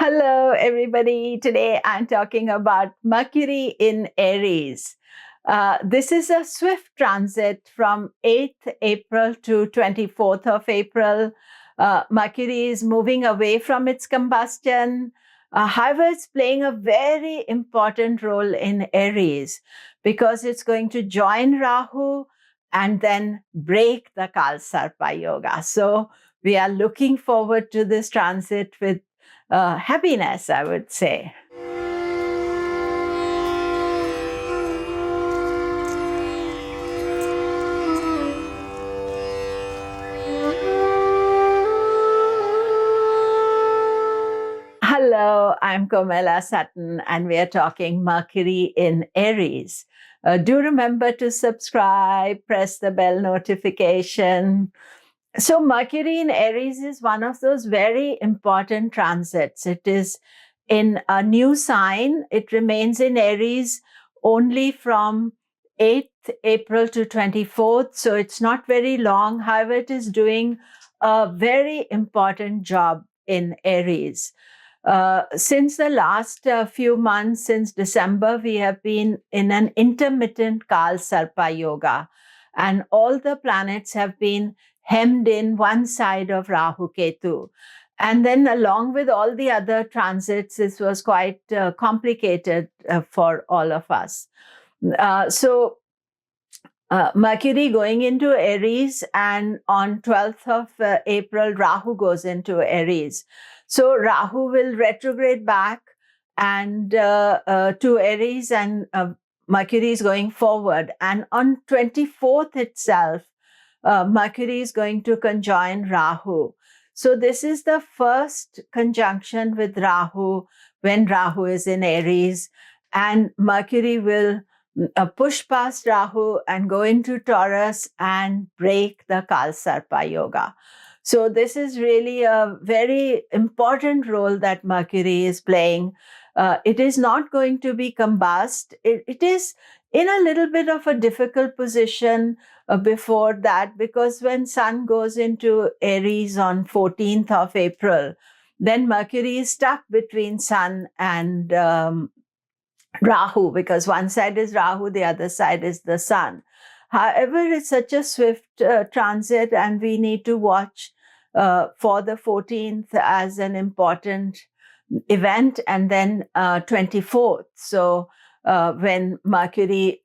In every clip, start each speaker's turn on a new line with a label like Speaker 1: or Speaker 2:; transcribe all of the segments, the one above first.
Speaker 1: Hello, everybody. Today I'm talking about Mercury in Aries. This is a swift transit from 8th April to 24th of April. Mercury is moving away from its combustion. However, it's playing a very important role in Aries because it's going to join Rahu and then break the Kal Sarpa Yoga. So we are looking forward to this transit with happiness, I would say. Hello, I'm Komilla Sutton, and we are talking Mercury in Aries. Do remember to subscribe, press the bell notification. So, Mercury in Aries is one of those very important transits. It is in a new sign. It remains in Aries only from 8th April to 24th. So, it's not very long. However, it is doing a very important job in Aries. Since the last few months, since December, we have been in an intermittent Kal Sarpa Yoga, and all the planets have been hemmed in one side of Rahu Ketu. And then, along with all the other transits, this was quite complicated for all of us. Mercury going into Aries, and on 12th of April, Rahu goes into Aries. So Rahu will retrograde back and to Aries, and Mercury is going forward. And on 24th itself, Mercury is going to conjoin Rahu. So this is the first conjunction with Rahu when Rahu is in Aries, and Mercury will push past Rahu and go into Taurus and break the Kal Sarpa Yoga. So this is really a very important role that Mercury is playing. It is not going to be combust. It is in a little bit of a difficult position before that, because when Sun goes into Aries on 14th of April, then Mercury is stuck between Sun and Rahu, because one side is Rahu, the other side is the Sun. However, it's such a swift transit, and we need to watch for the 14th as an important event, and then 24th. So when Mercury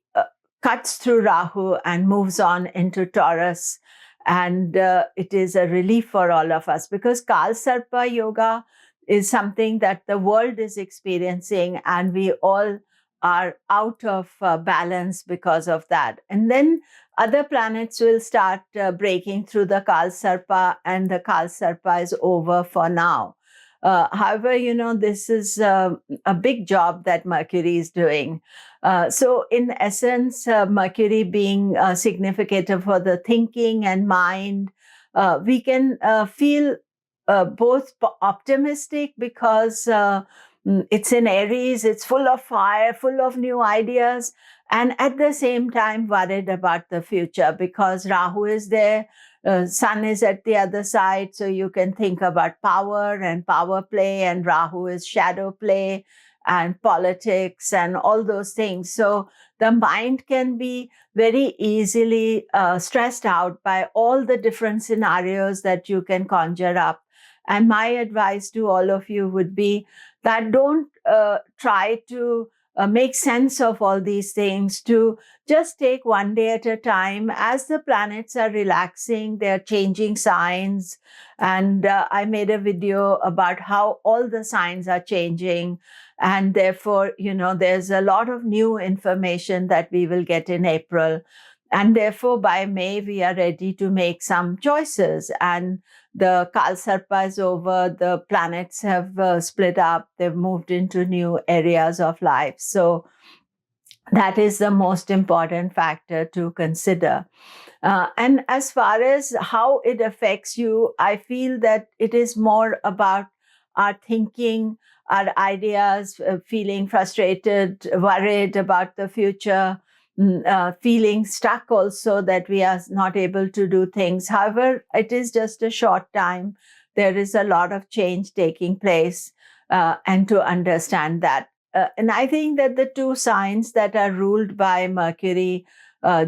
Speaker 1: cuts through Rahu and moves on into Taurus, and it is a relief for all of us, because Kal Sarpa Yoga is something that the world is experiencing, and we all are out of balance because of that. And then other planets will start breaking through the Kal Sarpa, and the Kal Sarpa is over for now. However, this is a big job that Mercury is doing. So in essence, Mercury being significant for the thinking and mind, we can feel both optimistic because it's in Aries, it's full of fire, full of new ideas, and at the same time worried about the future because Rahu is there, Sun is at the other side, so you can think about power and power play, and Rahu is shadow play and politics and all those things. So the mind can be very easily stressed out by all the different scenarios that you can conjure up. And my advice to all of you would be that don't try to make sense of all these things, to just take one day at a time. As the planets are relaxing, they're changing signs. And I made a video about how all the signs are changing. And therefore, there's a lot of new information that we will get in April. And therefore, by May, we are ready to make some choices. And the Kal Sarpa is over. The planets have split up. They've moved into new areas of life. So that is the most important factor to consider. And as far as how it affects you, I feel that it is more about our thinking, our ideas, feeling frustrated, worried about the future, feeling stuck also that we are not able to do things. However, it is just a short time. There is a lot of change taking place. and to understand that. And I think that the two signs that are ruled by Mercury,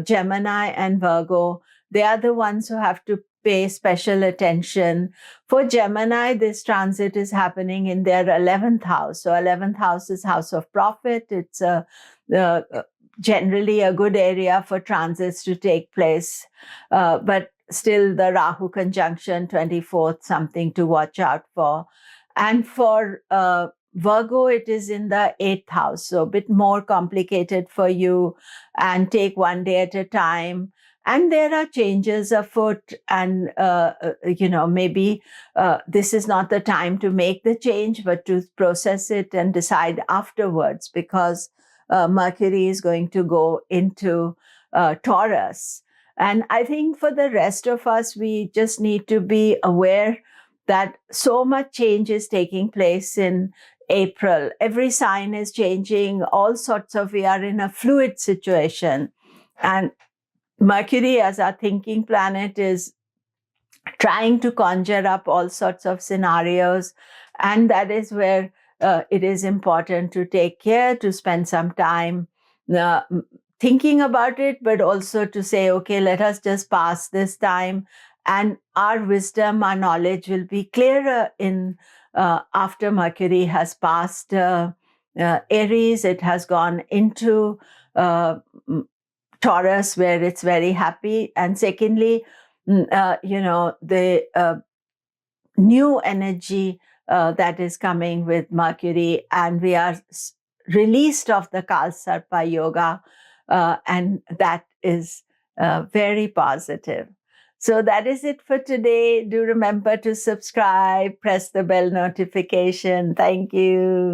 Speaker 1: Gemini and Virgo, they are the ones who have to pay special attention. For Gemini, this transit is happening in their 11th house. So 11th house is house of profit. It's generally a good area for transits to take place. But still the Rahu conjunction 24th, something to watch out for. And for Virgo, it is in the 8th house, so a bit more complicated for you, and take one day at a time. And there are changes afoot, and maybe this is not the time to make the change, but to process it and decide afterwards, because Mercury is going to go into Taurus. And I think for the rest of us, we just need to be aware that so much change is taking place in April. Every sign is changing, all sorts of, we are in a fluid situation. And Mercury, as our thinking planet, is trying to conjure up all sorts of scenarios. And that is where it is important to take care, to spend some time thinking about it, but also to say, okay, let us just pass this time. And our wisdom, our knowledge will be clearer in after Mercury has passed Aries. It has gone into Taurus, where it's very happy. And secondly, the new energy that is coming with Mercury, and we are released of the Kal Sarpa yoga, and that is very positive. So that is it for today. Do remember to subscribe, press the bell notification. Thank you.